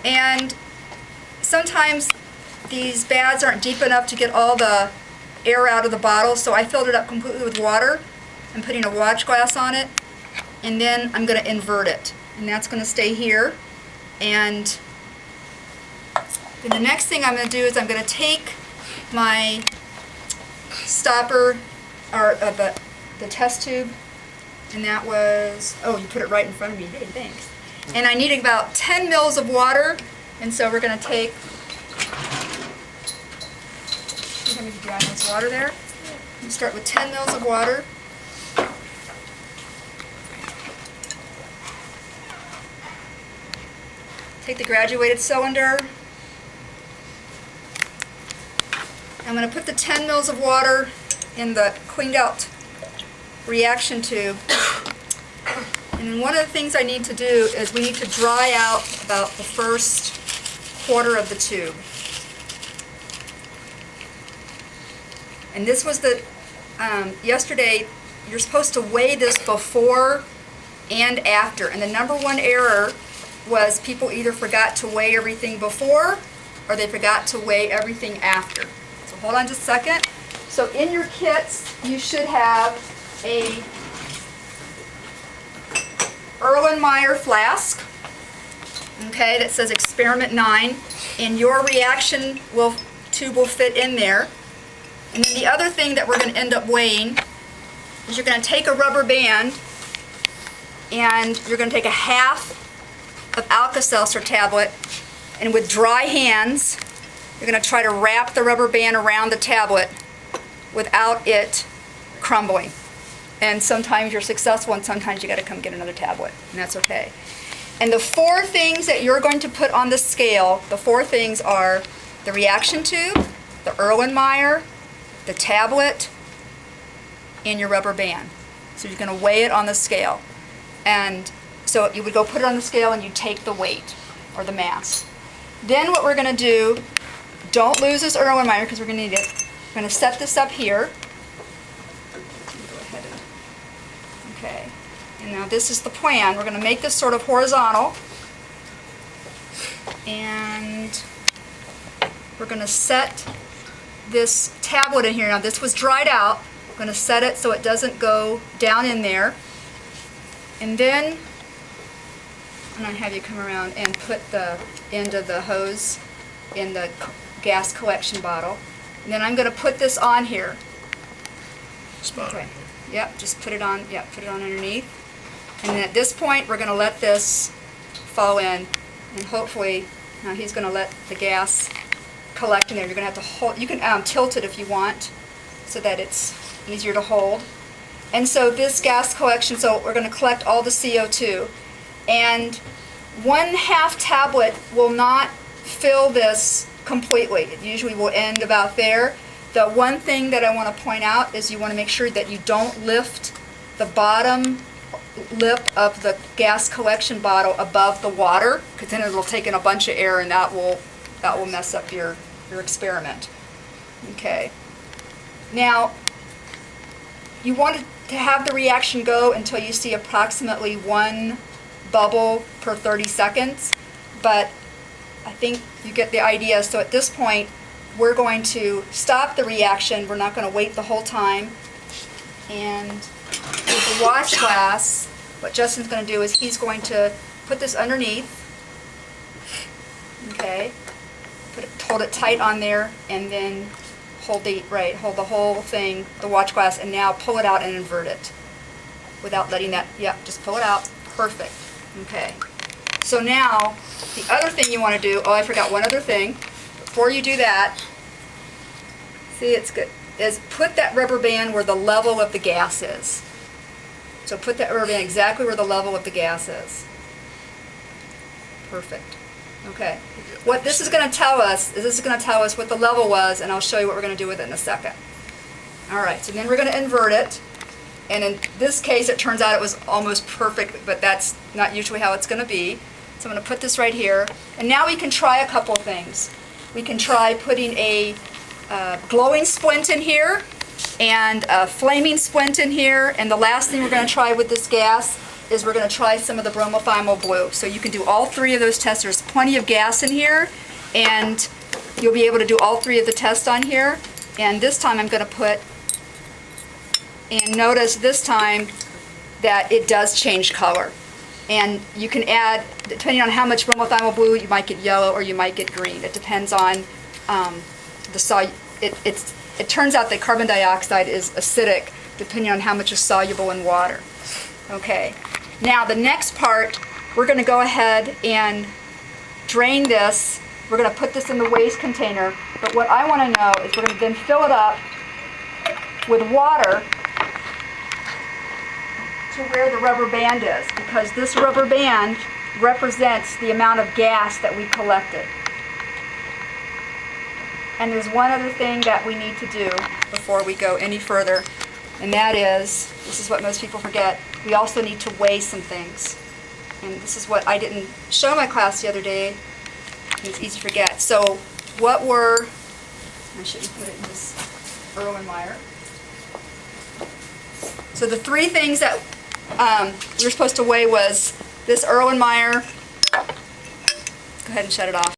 And sometimes these baths aren't deep enough to get all the air out of the bottle, so I filled it up completely with water. I'm putting a watch glass on it, and then I'm going to invert it. And that's going to stay here. And then the next thing I'm going to do is I'm going to take my stopper, or the test tube, and that was, oh, you put it right in front of me. Hey, thanks. And I need about 10 mils of water, and so we're going to take, how many gallons of water there? You start with 10 mils of water. Take the graduated cylinder. I'm going to put the 10 mils of water in the cleaned out reaction tube. And then one of the things I need to do is we need to dry out about the first quarter of the tube. And this was the, yesterday, you're supposed to weigh this before and after. And the number one error was people either forgot to weigh everything before or they forgot to weigh everything after. So hold on just a second. So in your kits, you should have a Erlenmeyer flask, okay, that says experiment 9, and your reaction tube will fit in there. And then the other thing that we're going to end up weighing is you're going to take a rubber band and you're going to take a half of Alkaseltzer tablet, and with dry hands you're going to try to wrap the rubber band around the tablet without it crumbling. And sometimes you're successful and sometimes you got to come get another tablet, and that's okay. And the 4 things that you're going to put on the scale, the 4 things are the reaction tube, the Erlenmeyer, the tablet, and your rubber band. So you're going to weigh it on the scale. And so you would go put it on the scale and you take the weight or the mass. Then what we're going to do, don't lose this Erlenmeyer because we're going to need it. We're going to set this up here. Go ahead and, okay. And now this is the plan. We're going to make this sort of horizontal. And we're going to set this tablet in here. Now this was dried out. I'm going to set it so it doesn't go down in there. And then I'm going to have you come around and put the end of the hose in the gas collection bottle. And then I'm going to put this on here. Okay. Yep, just put it on, yep, put it on underneath. And then at this point we're going to let this fall in, and hopefully now he's going to let the gas collect in there. You're going to have to hold, you can tilt it if you want so that it's easier to hold. And so this gas collection, so we're going to collect all the CO2. And 1/2 tablet will not fill this completely. It usually will end about there. The one thing that I want to point out is you want to make sure that you don't lift the bottom lip of the gas collection bottle above the water, because then it'll take in a bunch of air and that will mess up your experiment. Okay. Now, you want to have the reaction go until you see approximately 1 bubble per 30 seconds, but I think you get the idea. So at this point, we're going to stop the reaction. We're not going to wait the whole time. And with the watch glass, what Justin's going to do is he's going to put this underneath. Okay. Hold it tight on there, and then hold the whole thing, the watch glass, and now pull it out and invert it without letting that, yep, just pull it out. Perfect. Okay. So now, the other thing you want to do, oh, I forgot one other thing. Before you do that, see, it's good, is put that rubber band where the level of the gas is. So put that rubber band exactly where the level of the gas is. Perfect. Okay. What this is going to tell us is this is going to tell us what the level was, and I'll show you what we're going to do with it in a second. All right, so then we're going to invert it. And in this case, it turns out it was almost perfect, but that's not usually how it's going to be. So I'm going to put this right here. And now we can try a couple things. We can try putting a glowing splint in here and a flaming splint in here. And the last thing we're going to try with this gas is we're going to try some of the bromothiamyl blue. So you can do all three of those tests. There's plenty of gas in here, and you'll be able to do all three of the tests on here. And this time I'm going to put, and notice this time that it does change color. And you can add, depending on how much bromothiamyl blue, you might get yellow or you might get green. It depends on it turns out that carbon dioxide is acidic depending on how much is soluble in water. Okay, now the next part, we're going to go ahead and drain this. We're going to put this in the waste container, but what I want to know is we're going to then fill it up with water to where the rubber band is, because this rubber band represents the amount of gas that we collected. And there's one other thing that we need to do before we go any further, and that is, this is what most people forget, we also need to weigh some things. And this is what I didn't show my class the other day, and it's easy to forget. So what were, I shouldn't put it in this Erlenmeyer. So the three things that we were supposed to weigh was this Erlenmeyer. Go ahead and shut it off.